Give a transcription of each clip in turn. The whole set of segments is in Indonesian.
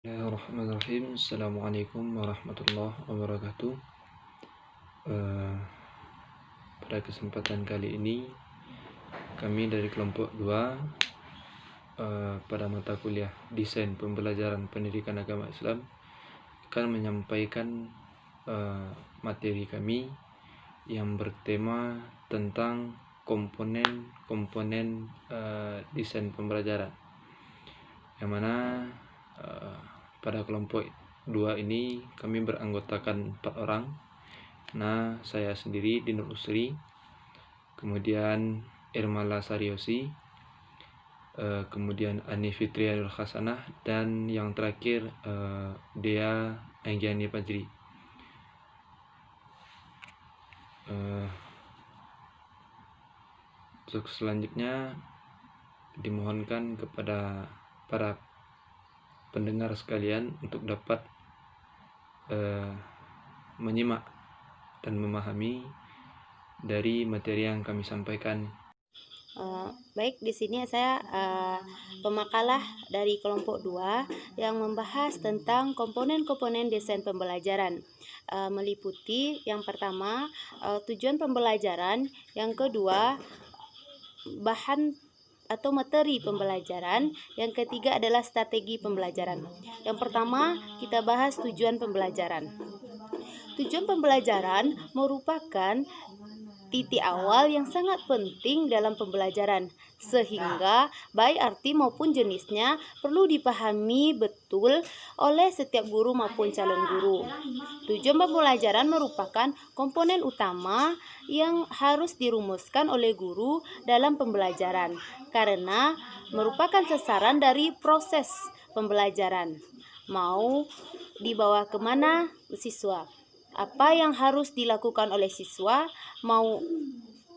Bismillahirrahmanirrahim. Assalamualaikum warahmatullahi wabarakatuh. Pada kesempatan kali ini kami dari kelompok 2 pada mata kuliah Desain Pembelajaran Pendidikan Agama Islam akan menyampaikan materi kami yang bertema tentang komponen-komponen desain pembelajaran, yang mana pada kelompok 2 ini kami beranggotakan 4 orang. Nah, saya sendiri Dinul Usri, kemudian Irmala Saryosi, kemudian Ani Fitrianul Hasanah, dan yang terakhir Dea Anggiani Fajri. Untuk selanjutnya dimohonkan kepada para pendengar sekalian untuk dapat menyimak dan memahami dari materi yang kami sampaikan. Baik, di sini saya pemakalah dari kelompok 2 yang membahas tentang komponen-komponen desain pembelajaran, meliputi yang pertama tujuan pembelajaran, yang kedua bahan atau materi pembelajaran, yang ketiga adalah strategi pembelajaran. Yang pertama kita bahas tujuan pembelajaran. Tujuan pembelajaran merupakan titik awal yang sangat penting dalam pembelajaran, sehingga baik arti maupun jenisnya perlu dipahami betul oleh setiap guru maupun calon guru. Tujuan pembelajaran merupakan komponen utama yang harus dirumuskan oleh guru dalam pembelajaran, karena merupakan sasaran dari proses pembelajaran. Mau dibawa kemana siswa? Apa yang harus dilakukan oleh siswa mau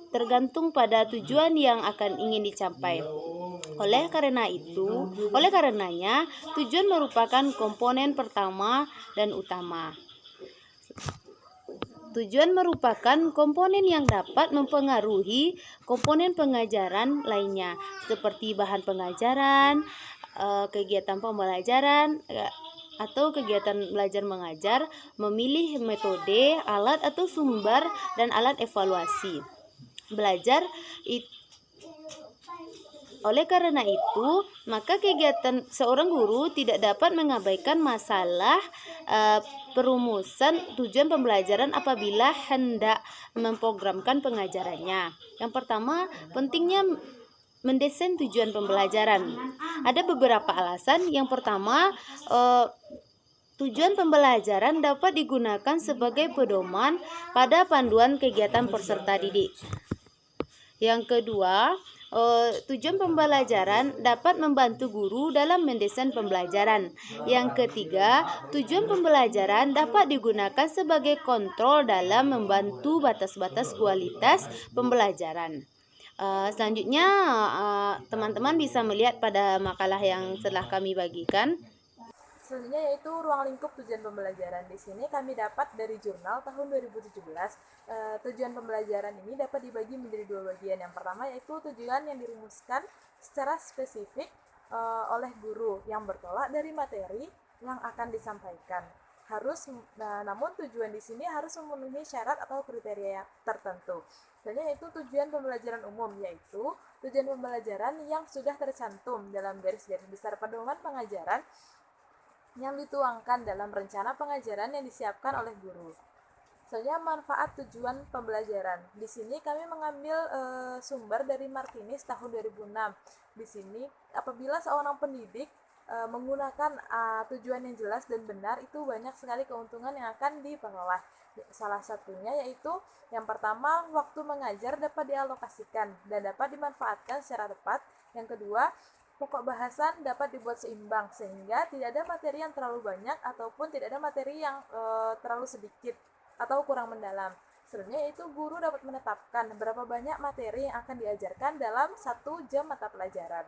tergantung pada tujuan yang akan ingin dicapai. Oleh karenanya tujuan merupakan komponen pertama dan utama. Tujuan merupakan komponen yang dapat mempengaruhi komponen pengajaran lainnya, seperti bahan pengajaran, kegiatan pembelajaran, atau kegiatan belajar mengajar, memilih metode, alat atau sumber, dan alat evaluasi belajar. Oleh karena itu, maka kegiatan seorang guru tidak dapat mengabaikan masalah perumusan tujuan pembelajaran apabila hendak memprogramkan pengajarannya. Yang pertama, pentingnya mendesain tujuan pembelajaran. Ada beberapa alasan. Yang pertama, tujuan pembelajaran dapat digunakan sebagai pedoman pada panduan kegiatan peserta didik. Yang kedua, tujuan pembelajaran dapat membantu guru dalam mendesain pembelajaran. Yang ketiga, tujuan pembelajaran dapat digunakan sebagai kontrol dalam membantu batas-batas kualitas pembelajaran. Selanjutnya teman-teman bisa melihat pada makalah yang telah kami bagikan. Selanjutnya yaitu ruang lingkup tujuan pembelajaran. Di sini kami dapat dari jurnal tahun 2017. Tujuan pembelajaran ini dapat dibagi menjadi 2 bagian. Yang pertama yaitu tujuan yang dirumuskan secara spesifik oleh guru yang bertolak dari materi yang akan disampaikan. Namun tujuan di sini harus memenuhi syarat atau kriteria tertentu. Selanjutnya yaitu tujuan pembelajaran umum, yaitu tujuan pembelajaran yang sudah tercantum dalam garis-garis besar pedoman pengajaran yang dituangkan dalam rencana pengajaran yang disiapkan oleh guru. Selanjutnya manfaat tujuan pembelajaran. Di sini kami mengambil sumber dari Martinez tahun 2006. Di sini apabila seorang pendidik menggunakan tujuan yang jelas dan benar, itu banyak sekali keuntungan yang akan diperoleh. Salah satunya yaitu yang pertama, waktu mengajar dapat dialokasikan dan dapat dimanfaatkan secara tepat. Yang kedua, pokok bahasan dapat dibuat seimbang sehingga tidak ada materi yang terlalu banyak ataupun tidak ada materi yang terlalu sedikit atau kurang mendalam. Sebenarnya itu guru dapat menetapkan berapa banyak materi yang akan diajarkan dalam 1 jam mata pelajaran.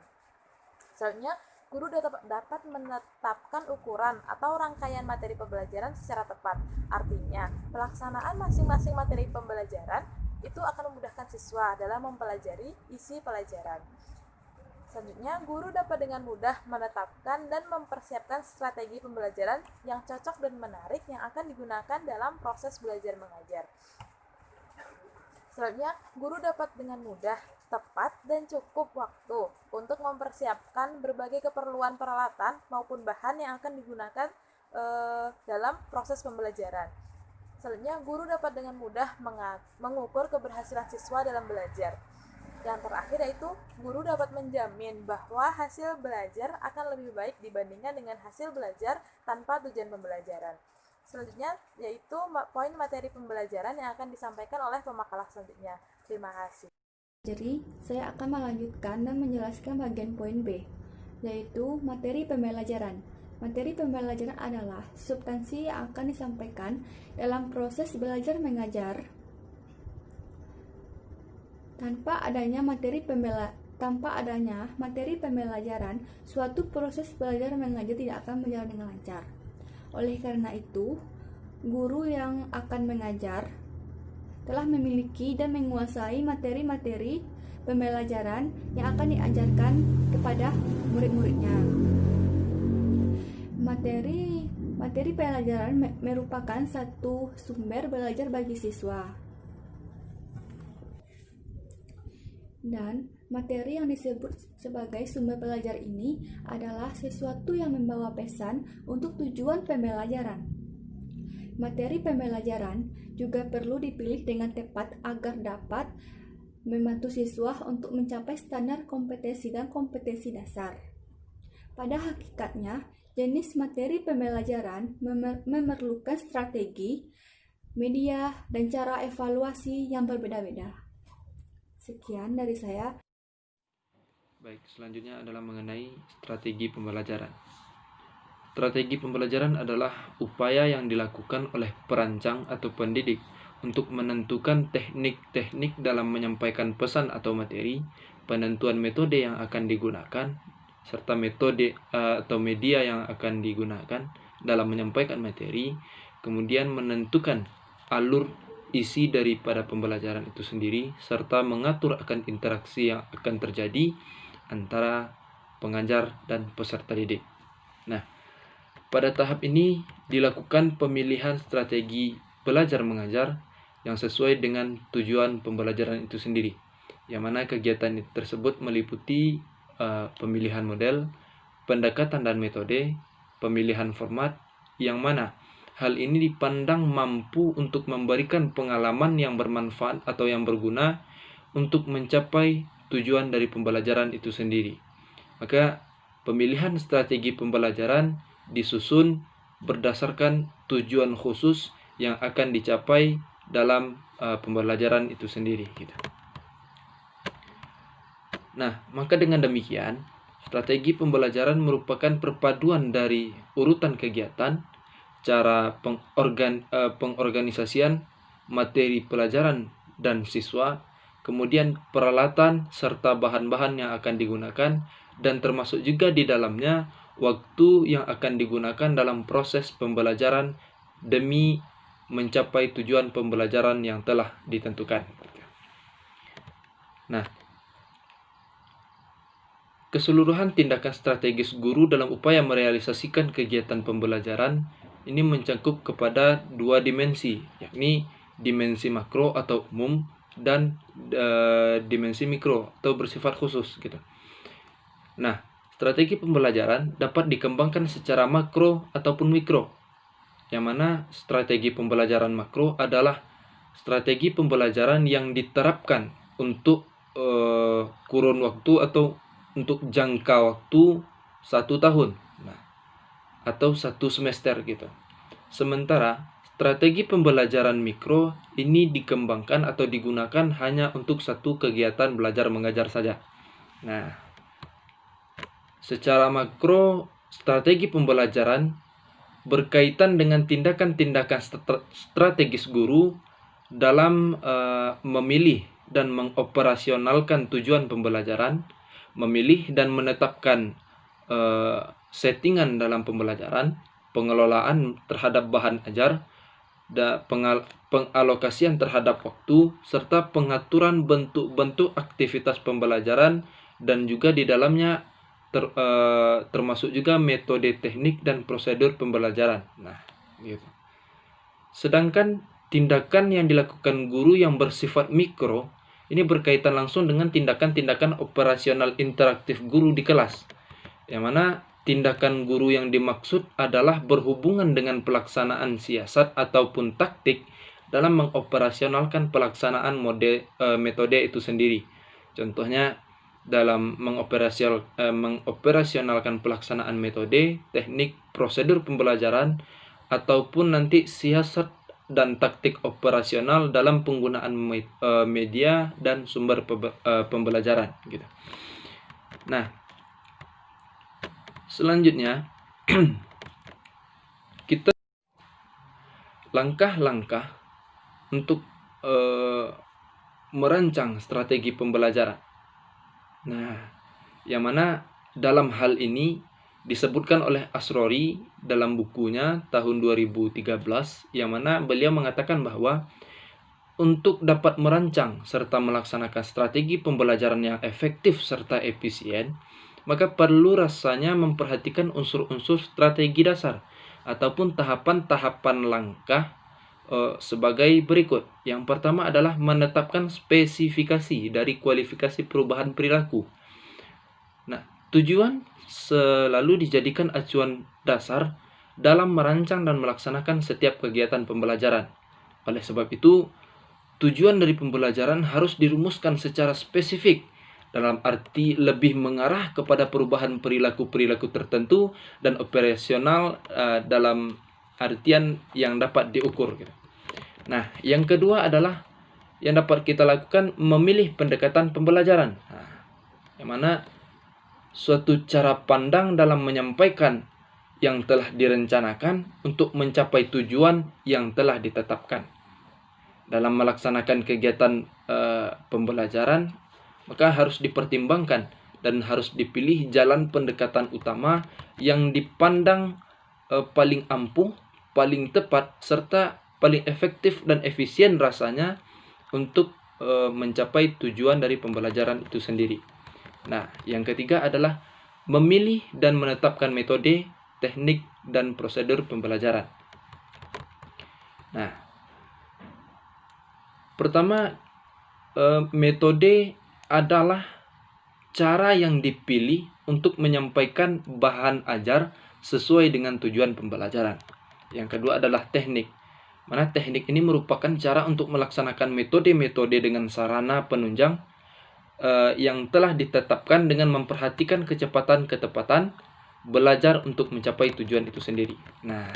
Selanjutnya, guru dapat menetapkan ukuran atau rangkaian materi pembelajaran secara tepat. Artinya, pelaksanaan masing-masing materi pembelajaran itu akan memudahkan siswa dalam mempelajari isi pelajaran. Selanjutnya, guru dapat dengan mudah menetapkan dan mempersiapkan strategi pembelajaran yang cocok dan menarik yang akan digunakan dalam proses belajar mengajar. Selanjutnya, guru dapat dengan mudah, tepat, dan cukup waktu untuk mempersiapkan berbagai keperluan peralatan maupun bahan yang akan digunakan dalam proses pembelajaran. Selanjutnya, guru dapat dengan mudah mengukur keberhasilan siswa dalam belajar. Yang terakhir yaitu guru dapat menjamin bahwa hasil belajar akan lebih baik dibandingkan dengan hasil belajar tanpa tujuan pembelajaran. Selanjutnya yaitu poin materi pembelajaran yang akan disampaikan oleh pemakalah selanjutnya. Terima kasih. Jadi, saya akan melanjutkan dan menjelaskan bagian poin B, yaitu materi pembelajaran. Materi pembelajaran adalah substansi yang akan disampaikan dalam proses belajar mengajar. Tanpa adanya materi pembelajaran, suatu proses belajar mengajar tidak akan berjalan dengan lancar. Oleh karena itu, guru yang akan mengajar telah memiliki dan menguasai materi-materi pembelajaran yang akan diajarkan kepada murid-muridnya. Materi pembelajaran merupakan satu sumber belajar bagi siswa. Dan materi yang disebut sebagai sumber belajar ini adalah sesuatu yang membawa pesan untuk tujuan pembelajaran. Materi pembelajaran juga perlu dipilih dengan tepat agar dapat membantu siswa untuk mencapai standar kompetensi dan kompetensi dasar. Pada hakikatnya, jenis materi pembelajaran memerlukan strategi, media, dan cara evaluasi yang berbeda-beda. Sekian dari saya. Baik, selanjutnya adalah mengenai strategi pembelajaran. Strategi pembelajaran adalah upaya yang dilakukan oleh perancang atau pendidik untuk menentukan teknik-teknik dalam menyampaikan pesan atau materi, penentuan metode yang akan digunakan, serta metode atau media yang akan digunakan dalam menyampaikan materi, kemudian menentukan alur isi daripada pembelajaran itu sendiri, serta mengatur akan interaksi yang akan terjadi antara pengajar dan peserta didik. Nah, pada tahap ini dilakukan pemilihan strategi belajar mengajar yang sesuai dengan tujuan pembelajaran itu sendiri, yang mana kegiatan tersebut meliputi pemilihan model, pendekatan dan metode, pemilihan format, yang mana hal ini dipandang mampu untuk memberikan pengalaman yang bermanfaat atau yang berguna untuk mencapai tujuan dari pembelajaran itu sendiri. Maka pemilihan strategi pembelajaran disusun berdasarkan tujuan khusus yang akan dicapai dalam pembelajaran itu sendiri. Nah, maka dengan demikian, strategi pembelajaran merupakan perpaduan dari urutan kegiatan, cara pengorganisasian materi pelajaran dan siswa, kemudian peralatan serta bahan-bahan yang akan digunakan, dan termasuk juga di dalamnya waktu yang akan digunakan dalam proses pembelajaran demi mencapai tujuan pembelajaran yang telah ditentukan. Nah, keseluruhan tindakan strategis guru dalam upaya merealisasikan kegiatan pembelajaran ini mencakup kepada dua dimensi, yakni dimensi makro atau umum dan dimensi mikro atau bersifat khusus gitu. Nah, strategi pembelajaran dapat dikembangkan secara makro ataupun mikro. Yang mana strategi pembelajaran makro adalah strategi pembelajaran yang diterapkan untuk kurun waktu atau untuk jangka waktu 1 tahun, atau 1 semester gitu. Sementara strategi pembelajaran mikro ini dikembangkan atau digunakan hanya untuk satu kegiatan belajar mengajar saja. Nah, secara makro, strategi pembelajaran berkaitan dengan tindakan-tindakan strategis guru dalam memilih dan mengoperasionalkan tujuan pembelajaran, memilih dan menetapkan settingan dalam pembelajaran, pengelolaan terhadap bahan ajar, pengalokasian terhadap waktu, serta pengaturan bentuk-bentuk aktivitas pembelajaran dan juga di dalamnya termasuk juga metode teknik dan prosedur pembelajaran. Nah, gitu. Sedangkan tindakan yang dilakukan guru yang bersifat mikro ini berkaitan langsung dengan tindakan-tindakan operasional interaktif guru di kelas. Yang mana tindakan guru yang dimaksud adalah berhubungan dengan pelaksanaan siasat ataupun taktik dalam mengoperasionalkan pelaksanaan metode itu sendiri. Contohnya dalam mengoperasionalkan pelaksanaan metode, teknik, prosedur pembelajaran, ataupun nanti siasat dan taktik operasional dalam penggunaan media dan sumber pembelajaran gitu. Nah, selanjutnya kita langkah-langkah untuk merancang strategi pembelajaran. Nah, yang mana dalam hal ini disebutkan oleh Asrori dalam bukunya tahun 2013, yang mana beliau mengatakan bahwa untuk dapat merancang serta melaksanakan strategi pembelajaran yang efektif serta efisien, maka perlu rasanya memperhatikan unsur-unsur strategi dasar ataupun tahapan-tahapan langkah sebagai berikut. Yang pertama adalah menetapkan spesifikasi dari kualifikasi perubahan perilaku. Nah, tujuan selalu dijadikan acuan dasar dalam merancang dan melaksanakan setiap kegiatan pembelajaran. Oleh sebab itu, tujuan dari pembelajaran harus dirumuskan secara spesifik dalam arti lebih mengarah kepada perubahan perilaku-perilaku tertentu dan operasional dalam artian yang dapat diukur. Nah, yang kedua adalah yang dapat kita lakukan memilih pendekatan pembelajaran. Nah, yang mana suatu cara pandang dalam menyampaikan yang telah direncanakan untuk mencapai tujuan yang telah ditetapkan. Dalam melaksanakan kegiatan pembelajaran, maka harus dipertimbangkan dan harus dipilih jalan pendekatan utama yang dipandang paling ampuh, paling tepat, serta paling efektif dan efisien rasanya untuk mencapai tujuan dari pembelajaran itu sendiri. Nah, yang ketiga adalah memilih dan menetapkan metode, teknik, dan prosedur pembelajaran. Nah, pertama, metode adalah cara yang dipilih untuk menyampaikan bahan ajar sesuai dengan tujuan pembelajaran. Yang kedua adalah teknik. Mana teknik ini merupakan cara untuk melaksanakan metode-metode dengan sarana penunjang yang telah ditetapkan dengan memperhatikan kecepatan-ketepatan belajar untuk mencapai tujuan itu sendiri. Nah,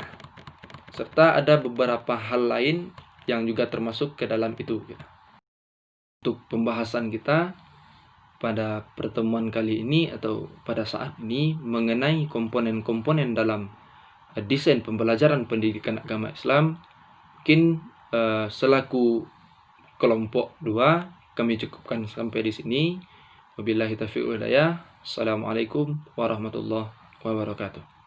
serta ada beberapa hal lain yang juga termasuk ke dalam itu. Untuk pembahasan kita pada pertemuan kali ini atau pada saat ini mengenai komponen-komponen dalam desain pembelajaran pendidikan agama Islam, mungkin selaku kelompok 2 kami cukupkan sampai di sini. Wabillahi taufiq wal hidayah. Assalamualaikum warahmatullahi wabarakatuh.